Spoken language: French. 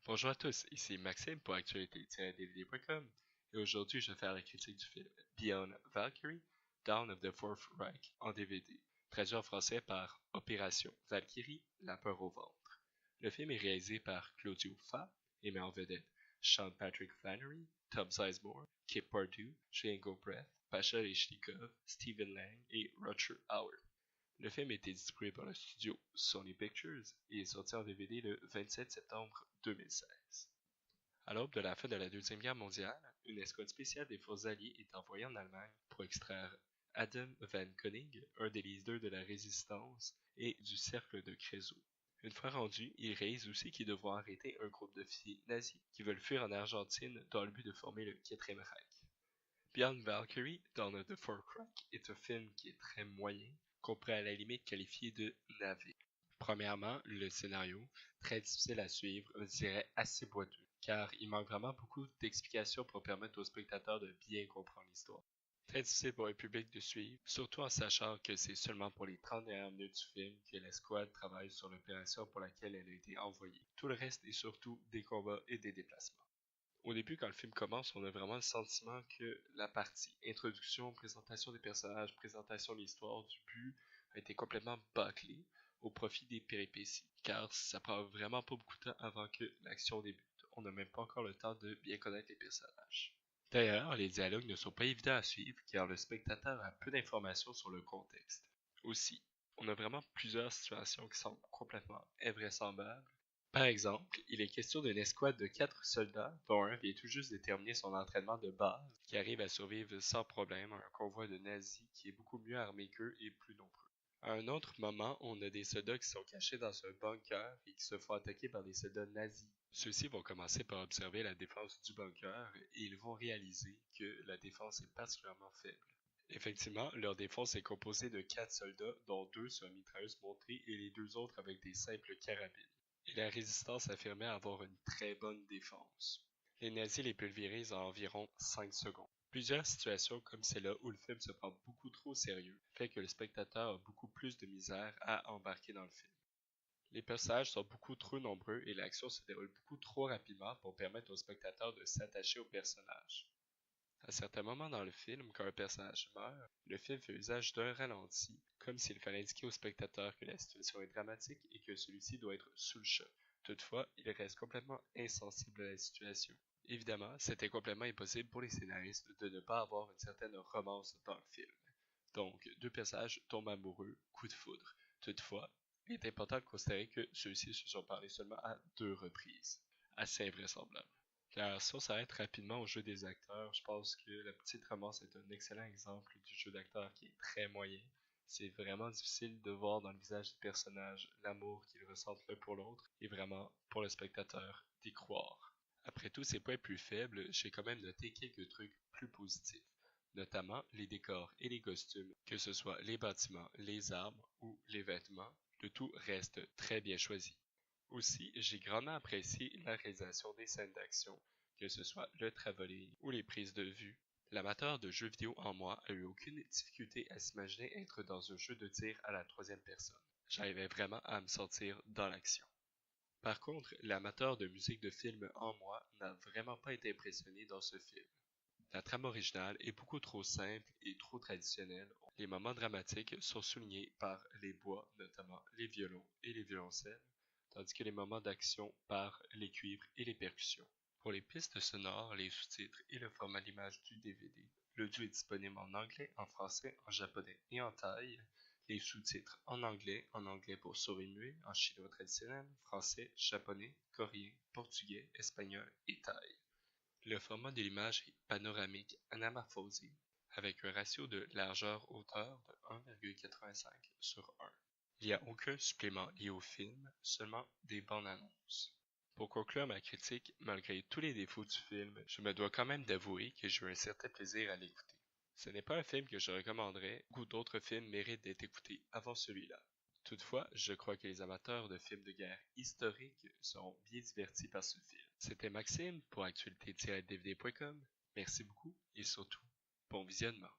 Bonjour à tous, ici Maxime pour actualité-dvd.com et aujourd'hui je vais faire la critique du film Beyond Valkyrie, Dawn of the Fourth Reich en DVD, traduit en français par Opération Valkyrie, la peur au ventre. Le film est réalisé par Claudio Fa et met en vedette Sean Patrick Flannery, Tom Sizemore, Kip Pardue, Shane Goldbreath, Pasha Leshnikov, Stephen Lang et Roger Howard. Le film a été distribué par le studio Sony Pictures et est sorti en DVD le 27 septembre 2016. À l'aube de la fin de la Deuxième Guerre mondiale, une escouade spéciale des forces alliées est envoyée en Allemagne pour extraire Adam van Koenig, un des leaders de la résistance et du cercle de Creusot. Une fois rendus, ils réalisent aussi qu'ils devront arrêter un groupe d'officiers nazis qui veulent fuir en Argentine dans le but de former le 4e Reich. Beyond Valkyrie, Dawn of the Fourth Reich est un film qui est très moyen, qu'on pourrait à la limite qualifier de navet. Premièrement, le scénario, très difficile à suivre, je dirais assez boiteux, car il manque vraiment beaucoup d'explications pour permettre aux spectateurs de bien comprendre l'histoire. Très difficile pour un public de suivre, surtout en sachant que c'est seulement pour les 30 dernières minutes du film que l'escouade travaille sur l'opération pour laquelle elle a été envoyée. Tout le reste est surtout des combats et des déplacements. Au début, quand le film commence, on a vraiment le sentiment que la partie introduction, présentation des personnages, présentation de l'histoire, du but, a été complètement bâclée au profit des péripéties, car ça prend vraiment pas beaucoup de temps avant que l'action débute. On n'a même pas encore le temps de bien connaître les personnages. D'ailleurs, les dialogues ne sont pas évidents à suivre car le spectateur a peu d'informations sur le contexte. Aussi, on a vraiment plusieurs situations qui sont complètement invraisemblables. Par exemple, il est question d'une escouade de 4 soldats, dont un vient tout juste de terminer son entraînement de base, qui arrive à survivre sans problème à un convoi de nazis qui est beaucoup mieux armé qu'eux et plus nombreux. À un autre moment, on a des soldats qui sont cachés dans un bunker et qui se font attaquer par des soldats nazis. Ceux-ci vont commencer par observer la défense du bunker et ils vont réaliser que la défense est particulièrement faible. Effectivement, leur défense est composée de 4 soldats, dont 2 sur mitrailleuses montées et les 2 autres avec des simples carabines. Et la résistance affirmait avoir une très bonne défense. Les nazis les pulvérisent en environ 5 secondes. Plusieurs situations comme celle-là où le film se prend beaucoup trop au sérieux fait que le spectateur a beaucoup plus de misère à embarquer dans le film. Les personnages sont beaucoup trop nombreux et l'action se déroule beaucoup trop rapidement pour permettre au spectateur de s'attacher aux personnages. À certains moments dans le film, quand un personnage meurt, le film fait usage d'un ralenti, comme s'il fallait indiquer au spectateur que la situation est dramatique et que celui-ci doit être sous le choc. Toutefois, il reste complètement insensible à la situation. Évidemment, c'était complètement impossible pour les scénaristes de ne pas avoir une certaine romance dans le film. Donc, 2 personnages tombent amoureux, coup de foudre. Toutefois, il est important de considérer que ceux-ci se sont parlé seulement à 2 reprises. Assez invraisemblable. Car si on s'arrête rapidement au jeu des acteurs, je pense que La Petite Romance est un excellent exemple du jeu d'acteur qui est très moyen. C'est vraiment difficile de voir dans le visage des personnages l'amour qu'ils ressentent l'un pour l'autre et vraiment, pour le spectateur, d'y croire. Après tous ces points plus faibles, j'ai quand même noté quelques trucs plus positifs, notamment les décors et les costumes, que ce soit les bâtiments, les arbres ou les vêtements, le tout reste très bien choisi. Aussi, j'ai grandement apprécié la réalisation des scènes d'action, que ce soit le travelling ou les prises de vue. L'amateur de jeux vidéo en moi a eu aucune difficulté à s'imaginer être dans un jeu de tir à la 3e personne. J'arrivais vraiment à me sentir dans l'action. Par contre, l'amateur de musique de film en moi n'a vraiment pas été impressionné dans ce film. La trame originale est beaucoup trop simple et trop traditionnelle. Les moments dramatiques sont soulignés par les bois, notamment les violons et les violoncelles, tandis que les moments d'action par les cuivres et les percussions. Pour les pistes sonores, les sous-titres et le format d'image du DVD, le tout est disponible en anglais, en français, en japonais et en thaï. Les sous-titres en anglais pour sourds et muets, en chinois traditionnel, français, japonais, coréen, portugais, espagnol et thaï. Le format de l'image est panoramique anamorphosé, avec un ratio de largeur-hauteur de 1,85 sur 1. Il n'y a aucun supplément lié au film, seulement des bandes annonces. Pour conclure ma critique, malgré tous les défauts du film, je me dois quand même d'avouer que j'ai eu un certain plaisir à l'écouter. Ce n'est pas un film que je recommanderais, beaucoup d'autres films méritent d'être écoutés avant celui-là. Toutefois, je crois que les amateurs de films de guerre historiques seront bien divertis par ce film. C'était Maxime pour actualité-dvd.com. Merci beaucoup et surtout, bon visionnement.